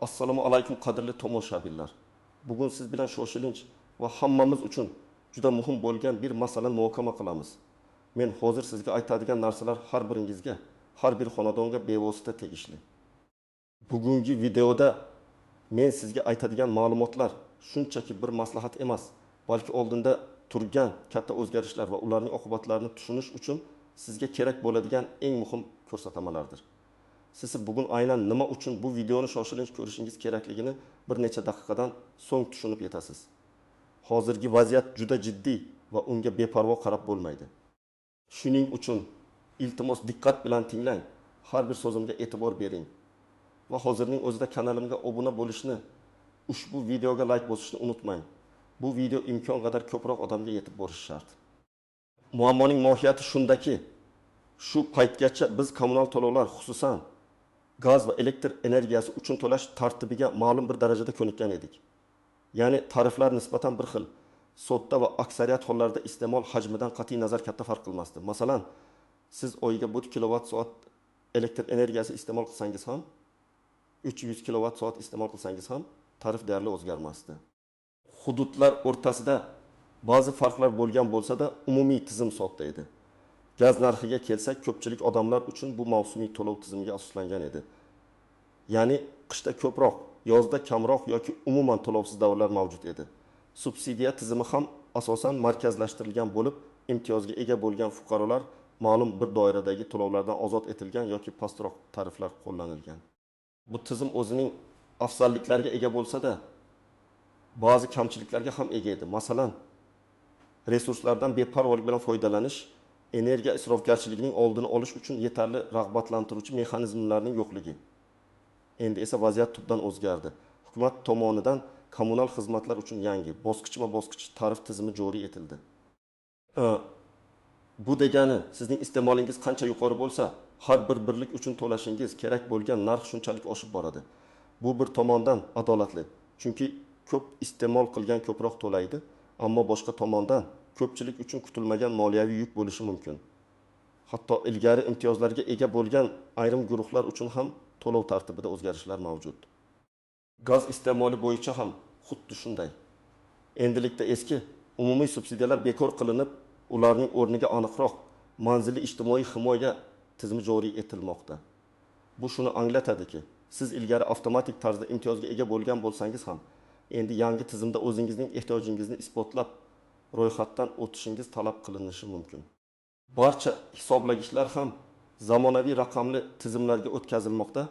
Assalomu alaykum qadrli tomoshabinlar. Bugun siz bilan shoshilinch va hammamiz uchun juda muhim bo'lgan bir masalani muhokama qilamiz. Men hozir sizga aytadigan narsalar har biringizga, har bir xonadonga bevosita tegishli. Bugungi videoda men sizga aytadigan ma'lumotlar shunchaki bir maslahat emas, balki oldinda turgan katta o'zgarishlar va ularning oqibatlarini tushunish uchun sizga kerak bo'ladigan eng muhim ko'rsatmalardir. Siz bugun aynan nima uchun bu videoni shoshilinch ko'rishingiz kerakligini bir necha daqiqadan so'ng tushunib yetasiz. Hozirgi vaziyat juda jiddiy va unga beparvo qarab bo'lmaydi. Shuning uchun iltimos diqqat bilan tinglang, har bir so'zimga e'tibor bering va hozirning o'zida kanalimga obuna bo'lishni, ushbu videoga like bosishni unutmang. Bu video imkon qadar ko'proq odamga yetib borishi shart. Muammoning mohiyati shundaki, shu paytgacha biz kommunal to'lovlar, xususan gaz va elektr energiyasi uchun to'lash tartibiga ma'lum bir darajada ko'nikkan edik. Ya'ni tariflar nisbatan bir xil. Sodda va aksariyat hollarda iste'mol hajmidan qat'iy nazar katta farq qilmasdi. Masalan, siz oyiga 1 kilovatt-soat elektr energiyasi iste'mol qilsangiz ham, 300 kilovatt-soat iste'mol qilsangiz ham tarif deyarli o'zgarmasdi. Hududlar o'rtasida ba'zi farqlar bo'lgan bo'lsa-da, umumiy tizim sodda edi. Gaz narxiga kelsak, ko'pchilik odamlar uchun bu mavsumiy to'lov tizimiga asoslangan edi. Ya'ni qishda ko'proq, yozda kamroq yoki umuman to'lovsiz davrlar mavjud edi. Subsidiya tizimi ham asosan markazlashtirilgan bo'lib, imtiyozga ega bo'lgan fuqarolar ma'lum bir doiradagi to'lovlardan ozod etilgan yoki pastroq tariflar qo'llanilgan. Bu tizim o'zining afzalliklariga ega bo'lsa-da, ba'zi kamchiliklarga ham ega edi. Masalan, resurslardan beparvolik bilan foydalanish, energiya isrofgarchiligining oldini olish uchun yetarli rag'batlantiruvchi mexanizmlarning yo'qligi. Endi esa vaziyat tubdan o'zgardi. Hukumat tomonidan kommunal xizmatlar uchun yangi bosqichma-bosqich tarif tizimi joriy etildi. Bu degani, sizning iste'molingiz qancha yuqori bo'lsa, har bir birlik uchun to'lashingiz kerak bo'lgan narx shunchalik oshib boradi. Bu bir tomondan adolatli, chunki ko'p iste'mol qilgan ko'proq to'laydi, ammo boshqa tomondan ko'pchilik uchun kutilmagan moliyaviy yuk bo'lishi mumkin. Hatto ilgari imtiyozlarga ega bo'lgan ayrim guruhlar uchun ham to'lov tartibida o'zgarishlar mavjud. Gaz iste'moli bo'yicha ham xuddi shunday. Endilikda eski umumiy subsidiyalar bekor qilinib, ularning o'rniga aniqroq manzilli ijtimoiy himoya tizimi joriy etilmoqda. Bu shuni anglatadiki, siz ilgari avtomatik tarzda imtiyozga ega bo'lgan bo'lsangiz ham, endi yangi tizimda o'zingizning ehtiyojingizni isbotlab ro'yxatdan o'tishingiz talab qilinishi mumkin. Barcha hisoblagichlar ham zamonaviy raqamli tizimlarga o'tkazilmoqda.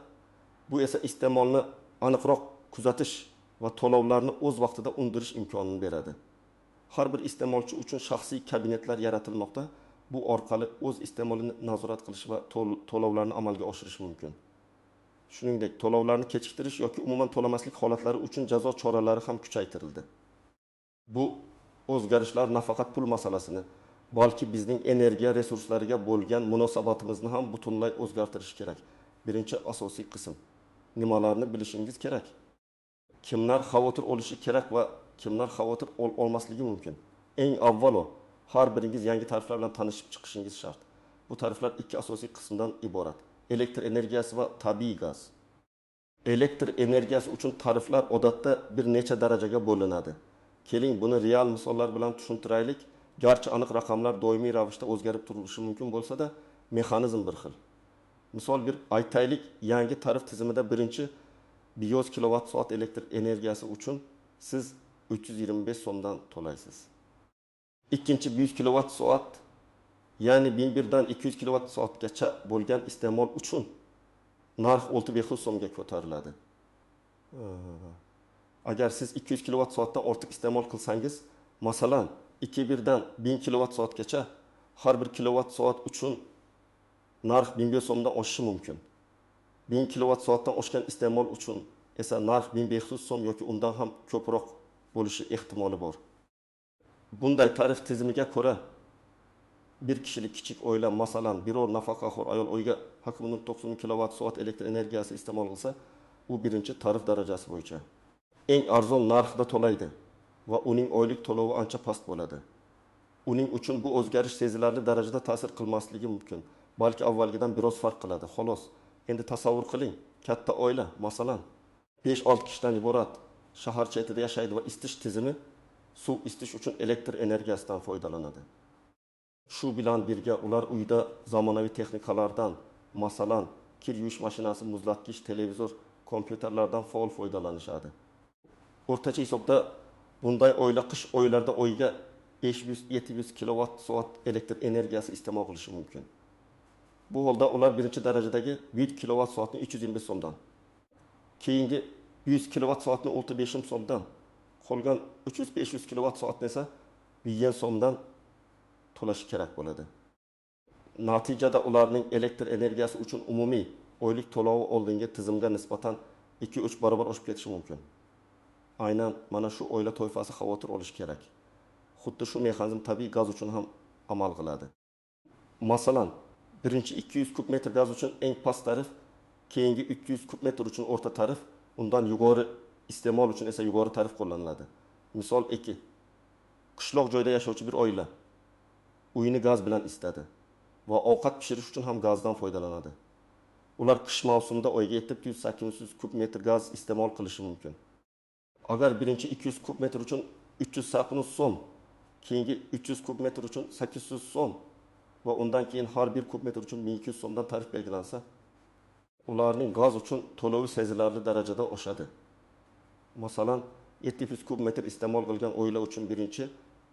Bu esa iste'molni aniqroq kuzatish va to'lovlarni o'z vaqtida undirish imkonini beradi. Har bir iste'molchi uchun shaxsiy kabinetlar yaratilmoqda. Bu orqali o'z iste'molini nazorat qilish va to'lovlarni amalga oshirish mumkin. Shuningdek, to'lovlarni kechiktirish yoki umuman to'lamaslik holatlari uchun jazo choralari ham kuchaytirildi. Bu o'zgarishlar nafaqat pul masalasini, balki bizning energiya resurslariga bo'lgan munosabatimizni ham butunlay o'zgartirishi kerak. Birinchi asosiy qism. Nimalarni bilishingiz kerak? Kimlar xavotir olishi kerak va kimlar xavotir olmasligi mumkin? Eng avvalo, har biringiz yangi tariflar bilan tanishib chiqishingiz shart. Bu tariflar ikki asosiy qismdan iborat: elektr energiyasi va tabiiy gaz. Elektr energiyasi uchun tariflar odatda bir necha darajaga bo'linadi. Keling, buni real misollar bilan tushuntiraylik. Garchi aniq raqamlar doimiy ravishda o'zgarib turishi mumkin bo'lsa-da, mexanizm bir xil. Misol bir aytaylik, yangi tarif tizimida birinchi 100 kilovatt-soat elektr energiyasi uchun siz 325 so'mdan to'laysiz. Ikkinchi 100 kilovatt-soat, ya'ni 1001 dan 200 kilovatt-soatgacha bo'lgan iste'mol uchun narx 6500 so'mga ko'tariladi. Agar siz 200 kilovatt-soatdan ortiq iste'mol qilsangiz, masalan, 21 dan 1000 kilovatt-soatgacha har bir kilovatt-soat uchun narx 1500 so'mdan oshishi mumkin. 1000 kilovatt-soatdan oshgan iste'mol uchun esa narx 1500 so'm yoki undan ham ko'proq bo'lishi ehtimoli bor. Bunday tarif tizimiga ko'ra bir kishilik kichik oila, masalan, biror nafaqaxo'r ayol oyiga 9000 kilovatt-soat elektr energiyasi iste'mol qilsa, u birinchi tarif darajasi bo'yicha eng arzon narxda to'laydi va uning oylik to'lovi ancha past bo'ladi. Uning uchun bu o'zgarish sezilarli darajada ta'sir qilmasligi mumkin, balki avvalgidan biroz farq qiladi. Xolos. Endi tasavvur qiling, katta oila, masalan, 5-6 kishidan iborat shahar chetida yashaydi va isitish tizimi suv isitish uchun elektr energiyasidan foydalanadi. Shu bilan birga ular uyda zamonaviy texnikalardan, masalan, kir yuvish mashinasi, muzlatgich, televizor, kompyuterlardan faol foydalanishadi. O'rtacha hisobda bunday oila qish oylarida oyiga 500-700 kilovatt-soat elektr energiyasi iste'mol qilishi mumkin. Bu holda ular birinchi darajadagi 1 kilovatt-soatni 325 so'mdan, keyingi 100 kilovatt-soatni 65 so'mdan, qolgan 300-500 kilovatt-soatni esa 1000 so'mdan to'lashi kerak bo'ladi. Natijada ularning elektr energiyasi uchun umumiy oylik to'lovi oldingi tizimga nisbatan 2-3 barobar oshib ketishi mumkin. Aynan mana shu oila toifasi xavotir olish kerak. Xuddi shu mexanizm tabiiy gaz uchun ham amal qiladi. Masalan, birinchi 200 kub metr gaz uchun eng past tarif, keyingi 300 kub metr uchun o'rta tarif, undan yuqori iste'mol uchun esa yuqori tarif qo'llaniladi. Misol 2. Qishloq joyda yashovchi bir oila uyini gaz bilan isitadi va ovqat pishirish uchun ham gazdan foydalanadi. Ular qish mavsumida oyiga 700-800 kub metr gaz iste'mol qilishi mumkin. Agar birinchi 200 kub metr uchun 380 so'm, keyingi 300 kub metr uchun 800 so'm va undan keyin har bir kub metr uchun 1200 so'mdan tarif belgilansa, ularning gaz uchun to'lovi sezilarli darajada oshadi. Masalan, 700 kub metr iste'mol qilgan oila uchun birinchi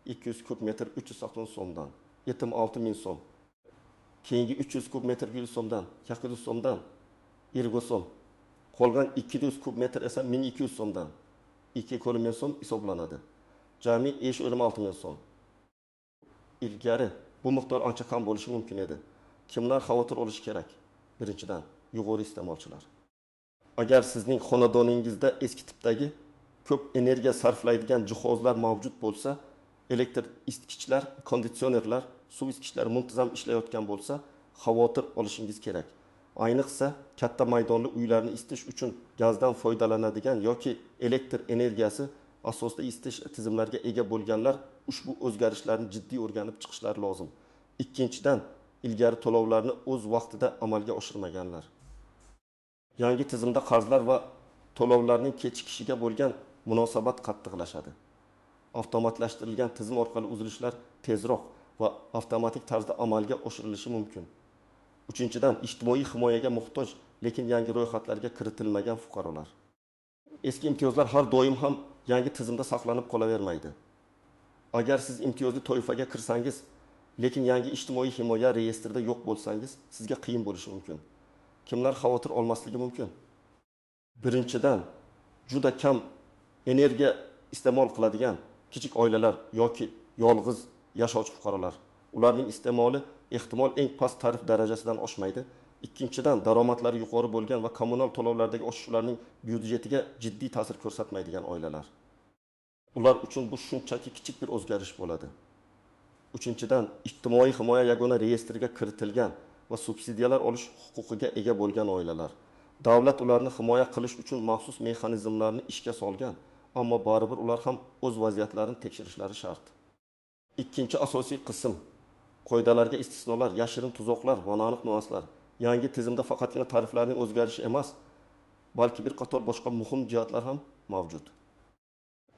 200 kub metr 390 so'mdan, 76 ming so'm. Keyingi 300 kub metr 100 so'mdan, 200 so'mdan, 20 so'm. Qolgan 200 kub metr esa 1200 so'mdan, 2 ming so'm hisoblanadi. Jami 26 ming so'm. Ilgari bu miqdor ancha kam bo'lishi mumkin edi. Kimlar xavotir olishi kerak? Birinchidan, yuqori iste'molchilar. Agar sizning xonadoningizda eski tipdagi ko'p energiya sarflaydigan jihozlar mavjud bo'lsa, elektr isitgichlar, konditsionerlar, suv isitgichlari muntazam ishlayotgan bo'lsa, xavotir olishingiz kerak. Ayniqsa katta maydonli uylarni isitish uchun gazdan foydalanadigan yoki elektr energiyasi asosida isitish tizimlariga ega bo'lganlar ushbu o'zgarishlarni jiddiy o'rganib chiqishlari lozim. Ikkinchidan, ilgari to'lovlarni o'z vaqtida amalga oshirmaganlar. Yangi tizimda qarzlar va to'lovlarning kechikishiga bo'lgan munosabat qattiqlashadi. Avtomatlashtirilgan tizim orqali uzilishlar tezroq va avtomatik tarzda amalga oshirilishi mumkin. Uchinchidan, ijtimoiy himoyaga muhtoj, lekin yangi ro'yxatlarga kiritilmagan fuqarolar. Eski imtiyozlar har doim ham yangi tizimda saqlanib qolavermaydi. Agar siz imtiyozli toifaga kirsangiz, lekin yangi ijtimoiy himoya reyestrida yo'q bo'lsangiz, sizga qiyin bo'lishi mumkin. Kimlar xavotir olmasligi mumkin? Birinchidan, juda kam energiya iste'mol qiladigan kichik oilalar yoki yolg'iz yashovchi fuqarolar. Ularning iste'moli ehtimol eng past tarif darajasidan oshmaydi. Ikkinchidan, daromadlari yuqori bo'lgan va kommunal to'lovlardagi oshishlarning byudjetiga jiddiy ta'sir ko'rsatmaydigan oilalar. Ular uchun bu shunchaki kichik bir o'zgarish bo'ladi. Uchinchidan, ijtimoiy himoya yagona reyestriga kiritilgan va subsidiyalar olish huquqiga ega bo'lgan oilalar. Davlat ularni himoya qilish uchun maxsus mexanizmlarni ishga solgan, ammo baribir ular ham o'z vaziyatlarini tekshirishlari shart. Ikkinchi asosiy qism qoidalarga istisnolar, yashirin tuzoqlar va aniq nuanslar. Yangi tizimda faqatgina tariflarning o'zgarishi emas, balki bir qator boshqa muhim jihatlar ham mavjud.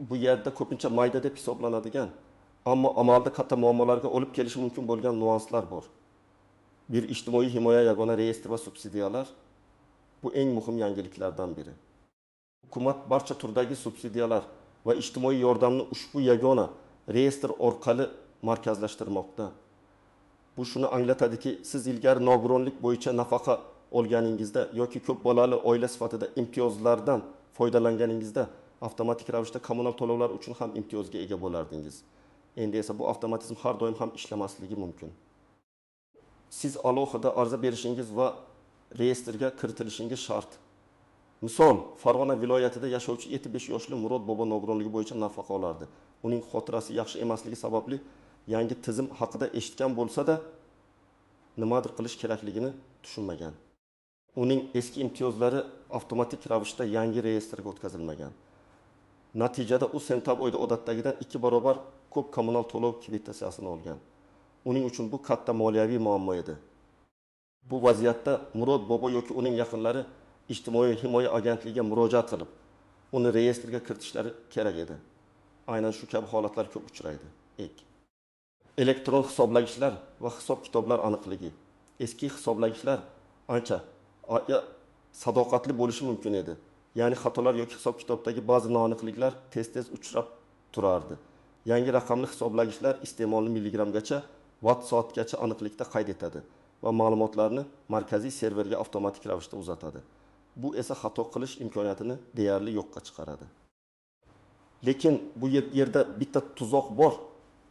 Bu yerda ko'pincha mayda deb hisoblanadigan, ammo amalda katta muammolarga olib kelishi mumkin bo'lgan nuanslar bor. Bir ijtimoiy himoya yagona reyestr va subsidiyalar bu eng muhim yangiliklardan biri. Hukumat barcha turdagi subsidiyalar va ijtimoiy yordamni ushbu yagona reyestr orqali markazlashtirmoqda. Bu shuni anglatadiki, siz ilgari nogironlik bo'yicha nafaqa olganingizda yoki ko'p bolali oila sifatida imtiyozlardan foydalanganingizda avtomatik ravishda kommunal to'lovlar uchun ham imtiyozga ega bo'lardingiz. Endi esa bu avtomatizm har doim ham ishlamasligi mumkin. Siz alohida ariza berishingiz va reyestrga kiritilishingiz shart. Misol, Farg'ona viloyatida yashovchi 75 yoshli Murod bobo nogironligi bo'yicha nafaqa olardi. Uning xotirasi yaxshi emasligi sababli yangi tizim haqida eshitgan bo'lsa-da, nimadir qilish kerakligini tushunmagan. Uning eski imtiyozlari avtomatik ravishda yangi reyestrga o'tkazilmagan. Natijada u sentabr oyida odatdagidan 2 barobar ko'p kommunal to'lov kvitantsiyasini olgan. Uning uchun bu katta moliyaviy muammo edi. Bu vaziyatda Murod bobo yoki uning yaqinlari ijtimoiy himoya agentligiga murojaat qilib, uni reyestrga kiritishlari kerak edi. Aynan shu kabi holatlar ko'p uchraydi. Elektron hisoblagichlar va hisob-kitoblar aniqligi. Eski hisoblagichlar ancha sadoqatli bo'lishi mumkin edi. Ya'ni xatolar yoki hisob-kitobdagi ba'zi noaniqliklar tez-tez uchrab turardi. Yangi raqamli hisoblagichlar iste'molni milligramgacha, watt-soatgacha aniqlikda qayd etadi va ma'lumotlarni markaziy serverga avtomatik ravishda uzatadi. Bu esa xato qilish imkoniyatini deyarli yo'qqa chiqaradi. Lekin bu yerda bitta tuzoq bor.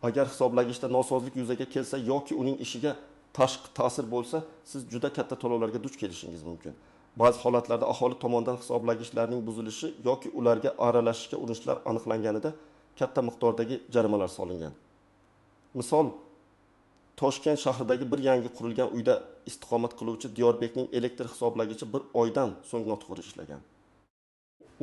Agar hisoblagichda nosozlik yuzaga kelsa yoki uning ishiga tashqi ta'sir bo'lsa, siz juda katta to'lovlarga duch kelishingiz mumkin. Ba'zi holatlarda aholi tomonidan hisoblagichlarning buzilishi yoki ularga aralashishga urinishlar aniqlanganida katta miqdordagi jarimalar solingan. Misol, Toshkent shahridagi bir yangi qurilgan uyda istiqomat qiluvchi Diyorbekning elektr hisoblagichi bir oydan so'ng noto'g'ri ishlagan.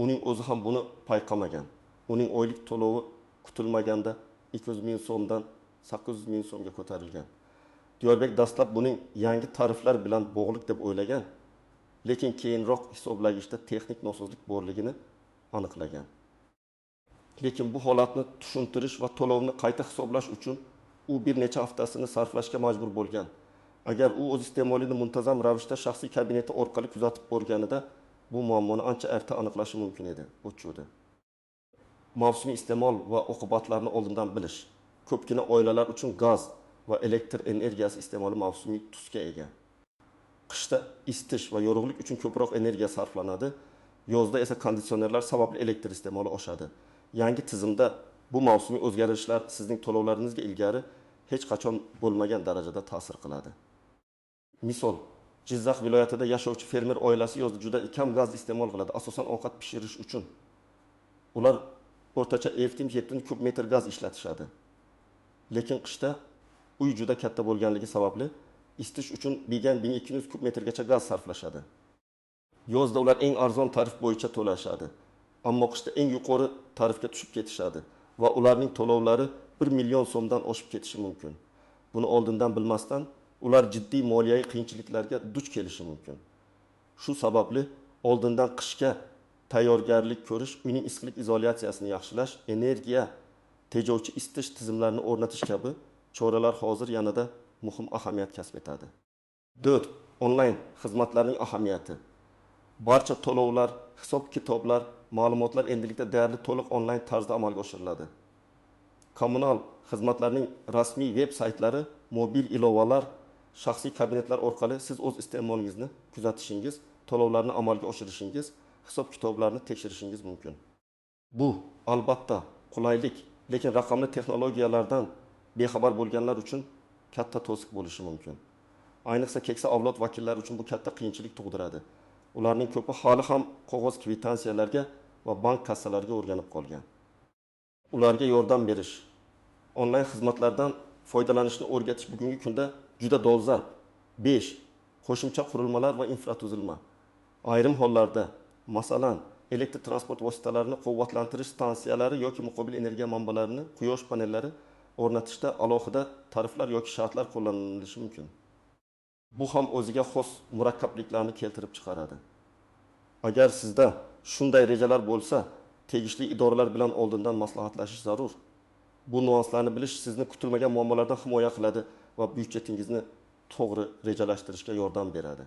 Uning o'zi ham buni payqamagan. Uning oylik to'lovi kutilmaganda 200 ming so'mdan 800 ming so'mga ko'tarilgan. Diyorbek dastlab buning yangi tariflar bilan bog'liq deb o'ylagan, lekin keyinroq hisoblagichda texnik nosozlik borligini aniqlagan. Lekin bu holatni tushuntirish va to'lovni qayta hisoblash uchun u bir necha haftasini sarflashga majbur bo'lgan. Agar u o'z iste'molini muntazam ravishda shaxsiy kabineti orqali kuzatib borganida, bu muammoni ancha erta aniqlashi mumkin edi. O'chudi. Mavsumiy iste'mol va oqibatlarini oldindan bilish. Ko'pgina oilalar uchun gaz va elektr energiyasi iste'moli mavsumiy tusga ega. Qishda isitish va yorug'lik uchun ko'proq energiya sarflanadi, yozda esa konditsionerlar sababli elektr iste'moli oshadi. Yangi tizimda bu mavsumiy o'zgarishlar sizning to'lovlaringizga ilgari hech qachon bo'lmagan darajada ta'sir qiladi. Misol, Jizzax viloyatida yashovchi fermer oilasi yozda juda kam gaz iste'mol qiladi, asosan ovqat pishirish uchun. Ular o'rtacha 7 kub metr gaz ishlatishadi. Lekin qishda uy juda katta bo'lganligi sababli isitish uchun 1200 kub metrgacha gaz sarflashadi. Yozda ular eng arzon tarif bo'yicha to'lashadi, ammo qishda eng yuqori tarifga tushib ketishadi va ularning to'lovlari 1 million so'mdan oshib ketishi mumkin. Buni oldindan bilmasdan ular jiddiy moliyaviy qiyinchiliklarga duch kelishi mumkin. Shu sababli oldindan qishga tayyorgarlik ko'rish, uyning issiqlik izolyatsiyasini yaxshilash, energiya tejovchi isitish tizimlarini o'rnatish kabi choralar hozir yanada muhim ahamiyat kasb etadi. 4. Onlayn xizmatlarning ahamiyati. Barcha to'lovlar, hisob-kitoblar, ma'lumotlar endilikda deyarli to'liq onlayn tarzda amalga oshiriladi. Kommunal xizmatlarning rasmiy veb saytlari, mobil ilovalar, shaxsiy kabinetlar orqali siz o'z iste'molingizni kuzatishingiz, to'lovlarni amalga oshirishingiz, hisob-kitoblarni tekshirishingiz mumkin. Bu albatta qulaylik, lekin raqamli texnologiyalardan bexabar bo'lganlar uchun katta to'siq bo'lishi mumkin. Ayniqsa keksa avlod vakillari uchun bu katta qiyinchilik tug'diradi. Ularning ko'pi hali ham qog'oz kvitansiyalarga va bank kassalariga o'rganib qolgan. Ularga yordam berish, onlayn xizmatlardan foydalanishni o'rgatish bugungi kunda juda dolzarb. 5. Qo'shimcha qurilmalar va infratuzilma. Ayrim hollarda, masalan, elektr transport vositalarini quvvatlantirish stansiyalari yoki muqobil energiya manbalarini, quyosh panellari o'rnatishda alohida tariflar yoki shartlar qo'llanilishi mumkin. Bu ham o'ziga xos murakkabliklarni keltirib chiqaradi. Agar sizda shunday rejalar bo'lsa, tegishli idoralar bilan oldindan maslahatlashish zarur. Bu nuanslarni bilish sizni kutilmagan muammolardan himoya qiladi va byudjetingizni to'g'ri rejalashtirishga yordam beradi.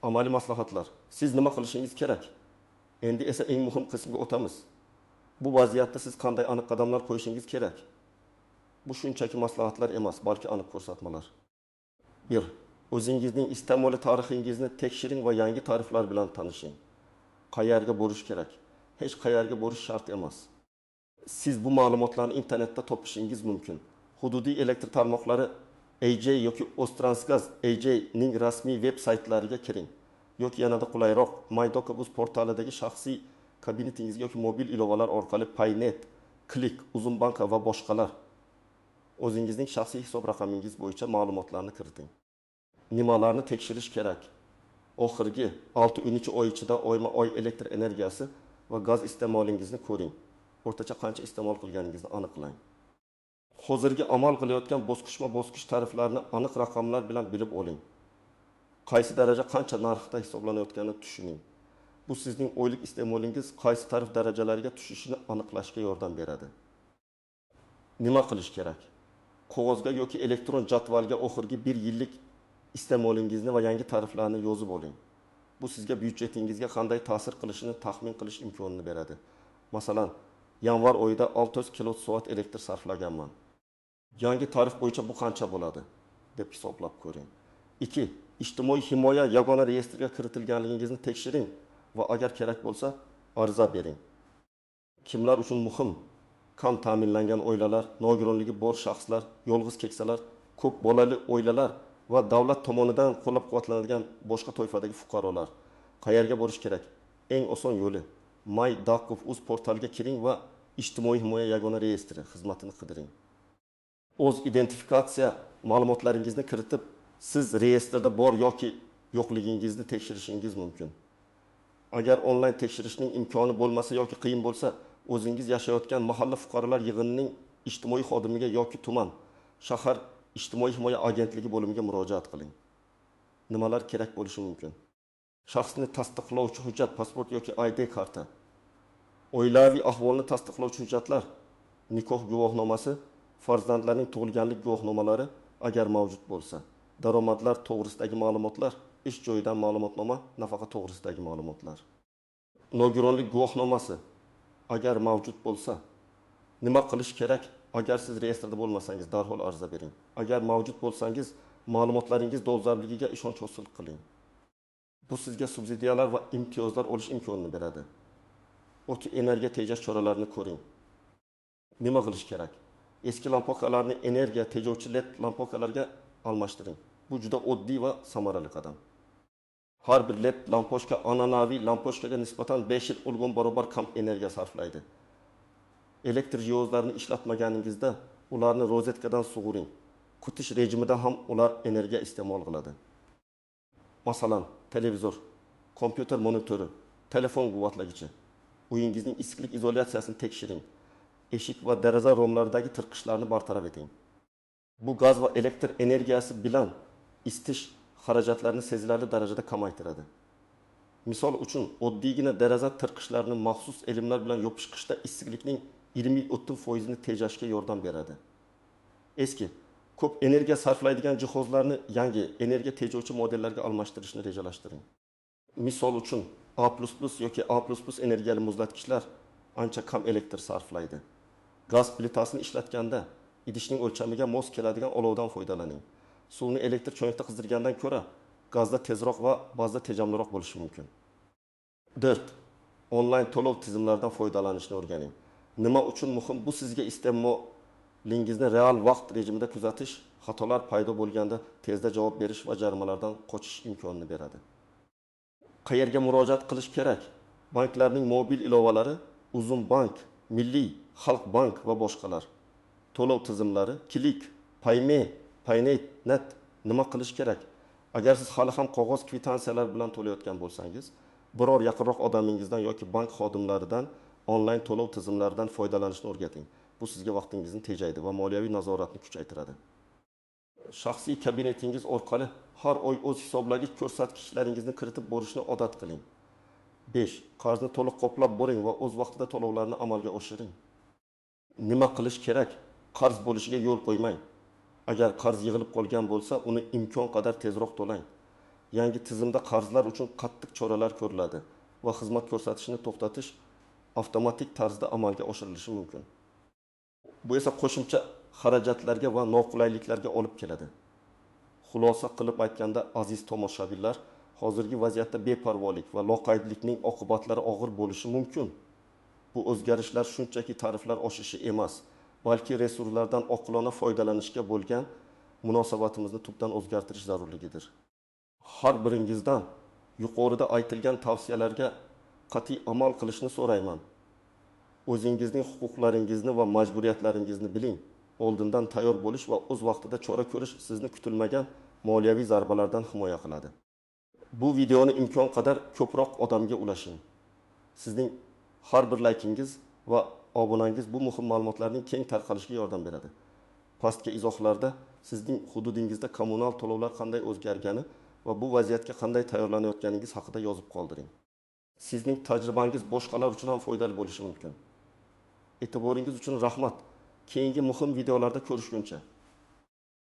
Amaliy maslahatlar. Siz nima qilishingiz kerak? Endi esa eng muhim qismga o'tamiz. Bu vaziyatda siz qanday aniq qadamlar qo'yishingiz kerak? Bu shunchaki maslahatlar emas, balki aniq ko'rsatmalar. 1. O'zingizning iste'moli tarixingizni tekshiring va yangi tariflar bilan tanishing. Qayerga borish kerak? Hech qayerga borish shart emas. Siz bu ma'lumotlarni internetda topishingiz mumkin. Hududiy elektr tarmoqlari AJ yoki O'ztransgaz AJ ning rasmiy veb saytlariga kiring. Yoki yanada qulayroq, MyDockabuz portalidagi shaxsiy kabinetingiz yoki mobil ilovalar orqali Paynet, Click, Uzunbanka va boshqalar. O'zingizning shaxsiy hisob raqamingiz bo'yicha ma'lumotlarni kiriting. Nimalarni tekshirish kerak? Oxirgi 6-13 oy ichida oyma-oy elektr energiyasi va gaz iste'molingizni ko'ring. O'rtacha qancha iste'mol qilganingizni aniqlang. Hozirgi amal qilayotgan bosqichma-bosqich tariflarni aniq raqamlar bilan bilib oling. qaysi daraja qancha narxda hisoblanayotganini tushuning. Bu sizning oylik iste'molingiz qaysi tarif darajalariga tushishini aniqlashga yordam beradi. Nima qilish kerak? Qog'ozga yoki elektron jadvalga oxirgi 1 yillik iste'molingizni va yangi tariflarni yozib oling. Bu sizga byudjetingizga qanday ta'sir qilishini taxmin qilish imkonini beradi. Masalan, yanvar oyida 600 kilowatt elektr sarflaganman. Yangi tarif bo'yicha bu qancha bo'ladi deb hisoblab ko'ring. 2. Ijtimoiy himoya yagona reyestrga kiritilganligingizni tekshiring va agar kerak bo'lsa, ariza bering. Kimlar uchun muhim? Kam ta'minlangan oilalar, nogironligi bor shaxslar, yolg'iz keksalar, ko'p bolali oilalar va davlat tomonidan qo'llab-quvvatlanadigan boshqa toifadagi fuqarolar. Qayerga borish kerak? Eng oson yo'li My.Dakov.uz portaliga kiring va ijtimoiy himoya yagona reyestri xizmatini qidiring. O'z identifikatsiya ma'lumotlaringizni kiritib, siz reyestrda bor yoki yo'qligingizni tekshirishingiz mumkin. Agar onlayn tekshirishning imkoni bo'lmasa yoki qiyin bo'lsa, o'zingiz yashayotgan mahalla fuqarolar yig'inining ijtimoiy xodimiga yoki tuman, shahar ijtimoiy himoya agentligi bo'limiga murojaat qiling. Nimalar kerak bo'lishi mumkin? Shaxsni tasdiqlovchi hujjat, pasport yoki ID karta. Oilaviy ahvolni tasdiqlovchi hujjatlar, nikoh guvohnomasi, farzandlarning tug'ilganlik guvohnomalari agar mavjud bo'lsa, daromadlar to'g'risidagi ma'lumotlar, ish joyidan ma'lumotnoma, nafaqa to'g'risidagi ma'lumotlar. Nogironlik guvohnomasi agar mavjud bo'lsa, nima qilish kerak? Agar siz reyestrda bo'lmasangiz, darhol ariza bering. Agar mavjud bo'lsangiz, ma'lumotlaringiz dolzarbligiga ishonch hosil qiling. Bu sizga subsidiyalar va imtiyozlar olish imkonini beradi. O'ti energiya tejash choralarini ko'ring. Nima qilish kerak? Eski lampokalarni energiya tejovchi LED lampokalarga almashtiring. Bu juda oddiy va samarali qadam. Har bir LED lampochka an'anaviy lampochkaga nisbatan 5 yil o'lgan barobar kam energiya sarflaydi. Elektr jihozlarini ishlatmaganingizda ularni rozetkadan sug'uring. Kutish rejimida ham ular energiya iste'mol qiladi. Masalan, televizor, kompyuter monitori, telefon quvvatlagichi. Uyingizning issiqlik izolyatsiyasini tekshiring. Eshik va deraza romlaridagi tirqishlarni bartaraf eting. Bu gaz va elektr energiyasi bilan isitish xarajatlarini sezilarli darajada kamaytiradi. Misol uchun, oddiygina deraza tirqishlarini maxsus elimlar bilan yopishqishda issiqlikning 20-30% ni tejashga yordam beradi. Eski, ko'p energiya sarflaydigan jihozlarni yangi energiya tejovchi modellarga almashtirishni rejalashtiring. Misol uchun, A++ yoki A++ energiyali muzlatgichlar ancha kam elektr sarflaydi. Gaz plitasini ishlatganda idishning o'lchamiga mos keladigan olovdan foydalaning. Suvni elektr cho'ntakda qizdirgandan ko'ra gazda tezroq va ba'zida tejamliroq bo'lishi mumkin. 4. Onlayn to'lov tizimlaridan foydalanishni o'rganing. Nima uchun muhim? Bu sizga iste'molingizni real vaqt rejimida kuzatish, xatolar paydo bo'lganda tezda javob berish va jarimalardan qochish imkonini beradi. Qayerga murojaat qilish kerak? Banklarning mobil ilovalari, Uzumbank, Milliy, Xalq bank va boshqalar. To'lov tizimlari, Klik, Payme, Paynet. Nima qilish kerak? Agar siz hali ham qog'oz kvitansiyalar bilan to'layotgan bo'lsangiz, biror yaqinroq odamingizdan yoki bank xodimlaridan onlayn to'lov tizimlaridan foydalanishni o'rgating. Bu sizga vaqtingizni tejaydi va moliyaviy nazoratni kuchaytiradi. Shaxsiy kabinetingiz orqali har oy o'z hisoblagich ko'rsatkichlaringizni kiritib borishni odat qiling. 5. Qarzni to'liq qoplab boring va o'z vaqtida to'lovlarni amalga oshiring. Nima qilish kerak? Qarz bo'lishiga yo'l qo'ymang. Agar qarz yig'ilib qolgan bo'lsa, uni imkon qadar tezroq to'lang. Yangi tizimda qarzlar uchun qattiq choralar ko'riladi va xizmat ko'rsatishni to'xtatish avtomatik tarzda amalga oshirilishi mumkin. Bu esa qo'shimcha xarajatlarga va noqulayliklarga olib keladi. Xulosa qilib aytganda, aziz tomoshabinlar, hozirgi vaziyatda beparvolik va loqaydlikning oqibatlari og'ir bo'lishi mumkin. Bu o'zgarishlar shunchaki tariflar oshishi emas, balki resurslardan oqilona foydalanishga bo'lgan munosabatimizni tubdan o'zgartirish zarurligidir. Har biringizdan yuqorida aytilgan tavsiyalarga qat'iy amal qilishni so'rayman. O'zingizning huquqlaringizni va majburiyatlaringizni biling. Oldindan tayyor bo'lish va o'z vaqtida chora ko'rish sizni kutilmagan moliyaviy zarbalardan himoya qiladi. Bu videoni imkon qadar ko'proq odamga ulashing. Sizning har bir laykingiz va obunangiz bu muhim ma'lumotlarning keng tarqalishiga yordam beradi. Pastki izohlarda sizning hududingizda kommunal to'lovlar qanday o'zgargani va bu vaziyatga qanday tayyorlanayotganingiz haqida yozib qoldiring. Sizning tajribangiz boshqalar uchun ham foydali bo'lishi mumkin. E'tiboringiz uchun rahmat. Keyingi muhim videolarda ko'rishguncha